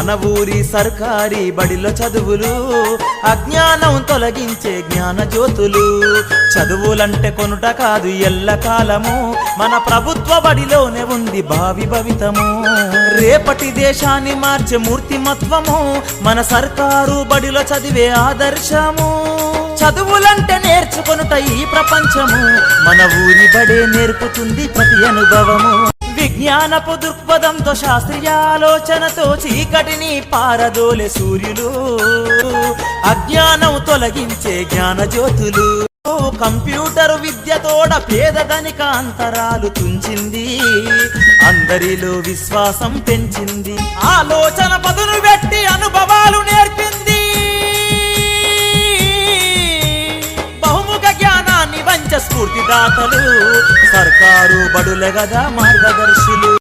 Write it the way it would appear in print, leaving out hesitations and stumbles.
మన ఊరి సర్కారీ బడిలో చదువులు అజ్ఞానం తొలగించే జ్ఞాన జ్యోతులు. చదువులంటే కొనుట కాదు ఎల్లకాలము, మన ప్రభుత్వ బడిలోనే ఉంది భావి భవితము. రేపటి దేశాన్ని మార్చే మూర్తిమత్వము మన సర్కారు బడిలో చదివే ఆదర్శము. చదువులంటే నేర్చుకొనుట ఈ ప్రపంచము, మన ఊరి బడే నేర్పుతుంది ప్రతి అనుభవము. విజ్ఞానపు దృక్పథంతో శాస్త్రీయ ఆలోచనతో చీకటిని పారదోలే సూర్యులు, అజ్ఞానం తొలగించే జ్ఞాన జ్యోతులు. కంప్యూటర్ విద్యతోడ పేదధనిక అంతరాలు తుంచింది, అందరిలో విశ్వాసం పెంచింది. ఆలోచన పదును పెట్టి అనుభవాలు నేర్పింది, బహుముఖ జ్ఞానాన్ని వంచ స్ఫూర్తిదాతలు సర్కారు బడుల గదా మార్గదర్శులు.